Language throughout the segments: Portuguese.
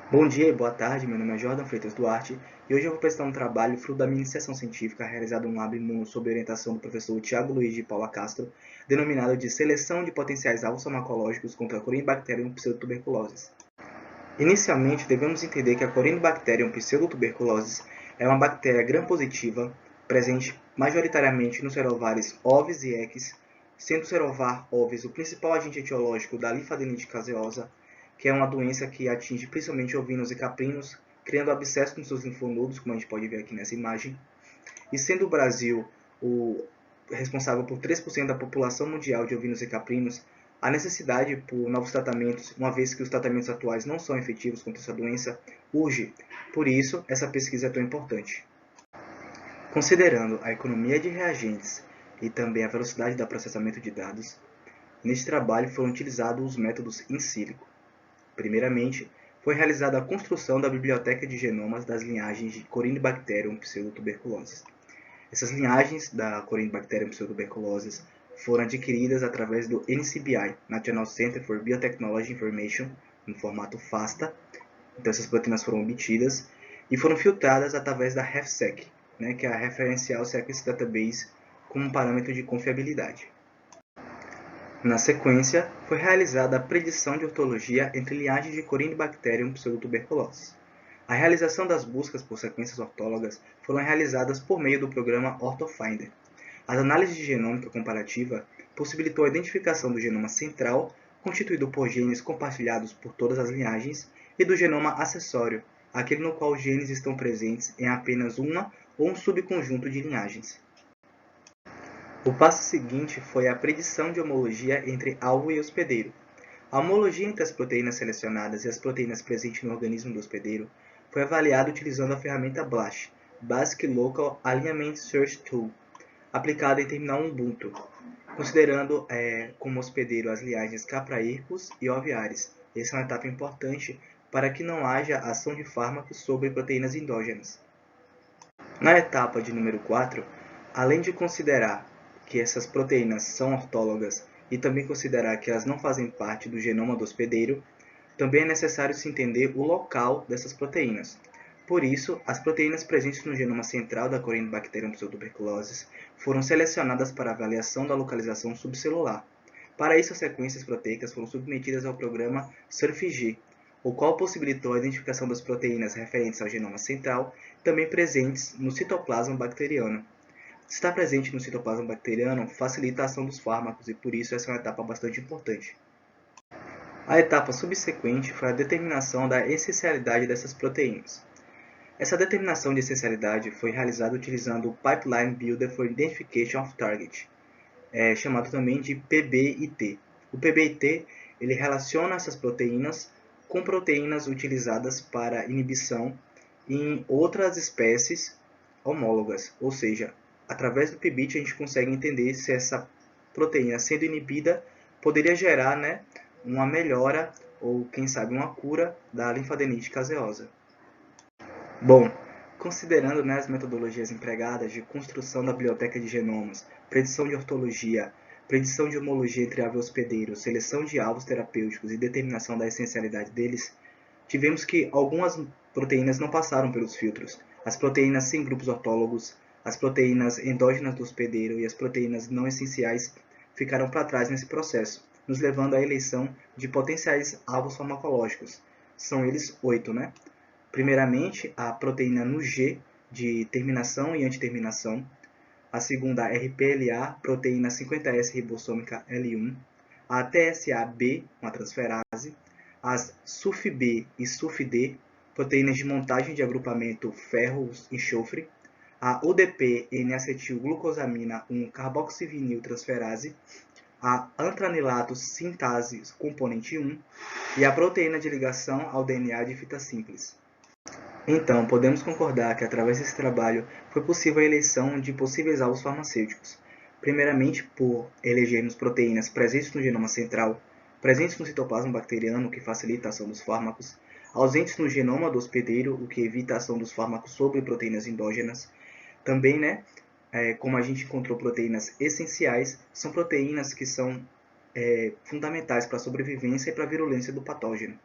Bom dia e boa tarde, meu nome é Jordan Freitas Duarte e hoje eu vou apresentar um trabalho fruto da minha iniciação científica realizado no Lab Imuno sob orientação do professor Tiago Luiz de Paula Castro, denominado de Seleção de Potenciais Alvos Farmacológicos contra a Corynebacterium pseudotuberculosis. Inicialmente, devemos entender que a Corynebacterium pseudotuberculosis é uma bactéria gram-positiva presente majoritariamente nos serovares ovis e equis, sendo o serovar ovis o principal agente etiológico da linfadenite caseosa, que é uma doença que atinge principalmente ovinos e caprinos, criando abscesso nos seus linfonodos, como a gente pode ver aqui nessa imagem. E sendo o Brasil o responsável por 3% da população mundial de ovinos e caprinos, a necessidade por novos tratamentos, uma vez que os tratamentos atuais não são efetivos contra essa doença, urge. Por isso, essa pesquisa é tão importante. Considerando a economia de reagentes e também a velocidade do processamento de dados, neste trabalho foram utilizados os métodos in silico. Primeiramente, foi realizada a construção da biblioteca de genomas das linhagens de Corynebacterium pseudotuberculosis. Essas linhagens da Corynebacterium pseudotuberculosis foram adquiridas através do NCBI, National Center for Biotechnology Information, no formato FASTA. Então essas proteínas foram obtidas e foram filtradas através da RefSeq, que é a Referential Sequence Database, como um parâmetro de confiabilidade. Na sequência, foi realizada a predição de ortologia entre linhagens de Corynebacterium pseudotuberculosis. A realização das buscas por sequências ortólogas foram realizadas por meio do programa OrthoFinder. As análises de genômica comparativa possibilitou a identificação do genoma central, constituído por genes compartilhados por todas as linhagens, e do genoma acessório, aquele no qual os genes estão presentes em apenas uma ou um subconjunto de linhagens. O passo seguinte foi a predição de homologia entre alvo e hospedeiro. A homologia entre as proteínas selecionadas e as proteínas presentes no organismo do hospedeiro foi avaliada utilizando a ferramenta BLASH, Basic Local Alignment Search Tool, aplicada em terminal Ubuntu, considerando como hospedeiro as linhagens Capraírcus e Oviaris. Essa é uma etapa importante para que não haja ação de fármacos sobre proteínas endógenas. Na etapa de número 4, além de considerar que essas proteínas são ortólogas e também considerar que elas não fazem parte do genoma do hospedeiro, também é necessário se entender o local dessas proteínas. Por isso, as proteínas presentes no genoma central da Corynebacterium pseudotuberculosis foram selecionadas para avaliação da localização subcelular. Para isso, as sequências proteicas foram submetidas ao programa SURFG, o qual possibilitou a identificação das proteínas referentes ao genoma central, também presentes no citoplasma bacteriano. Estar presente no citoplasma bacteriano facilita a ação dos fármacos e por isso essa é uma etapa bastante importante. A etapa subsequente foi a determinação da essencialidade dessas proteínas. Essa determinação de essencialidade foi realizada utilizando o Pipeline Builder for Identification of Target, chamado também de PBIT. O PBIT ele relaciona essas proteínas com proteínas utilizadas para inibição em outras espécies homólogas, ou seja, através do PBIT a gente consegue entender se essa proteína sendo inibida poderia gerar uma melhora ou quem sabe uma cura da linfadenite caseosa. Bom, considerando as metodologias empregadas de construção da biblioteca de genomas, predição de ortologia, predição de homologia entre alvo e hospedeiro, seleção de alvos terapêuticos e determinação da essencialidade deles, tivemos que algumas proteínas não passaram pelos filtros. As proteínas sem grupos ortólogos, as proteínas endógenas do hospedeiro e as proteínas não essenciais ficaram para trás nesse processo, nos levando à eleição de potenciais alvos farmacológicos. São eles 8, Primeiramente, a proteína no G, de terminação e antiterminação. A segunda, a RPLA, proteína 50S ribossômica L1. A TSA-B, uma transferase. As SUF-B e SUF-D, proteínas de montagem de agrupamento ferro-enxofre. A UDP-N-acetilglucosamina 1-carboxivinil transferase. A antranilato sintase componente 1 e a proteína de ligação ao DNA de fita simples. Então, podemos concordar que através desse trabalho foi possível a eleição de possíveis alvos farmacêuticos, primeiramente por elegermos proteínas presentes no genoma central, presentes no citoplasma bacteriano, o que facilita a ação dos fármacos, ausentes no genoma do hospedeiro, o que evita a ação dos fármacos sobre proteínas endógenas. Também, como a gente encontrou proteínas essenciais, são proteínas que são fundamentais para a sobrevivência e para a virulência do patógeno.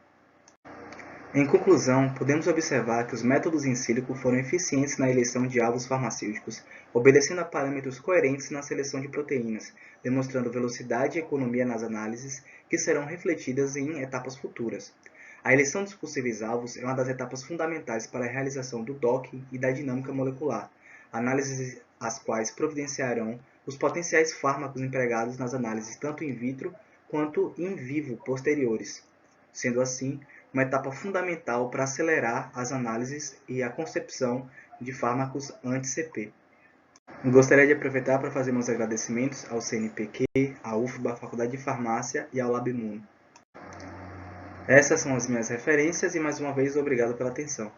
Em conclusão, podemos observar que os métodos in silico foram eficientes na eleição de alvos farmacêuticos, obedecendo a parâmetros coerentes na seleção de proteínas, demonstrando velocidade e economia nas análises que serão refletidas em etapas futuras. A eleição dos possíveis alvos é uma das etapas fundamentais para a realização do docking e da dinâmica molecular, análises as quais providenciarão os potenciais fármacos empregados nas análises tanto in vitro quanto in vivo posteriores. Sendo assim, uma etapa fundamental para acelerar as análises e a concepção de fármacos anti-CP. Gostaria de aproveitar para fazer meus agradecimentos ao CNPq, à UFBA, à Faculdade de Farmácia e ao LabMuno. Essas são as minhas referências e mais uma vez obrigado pela atenção.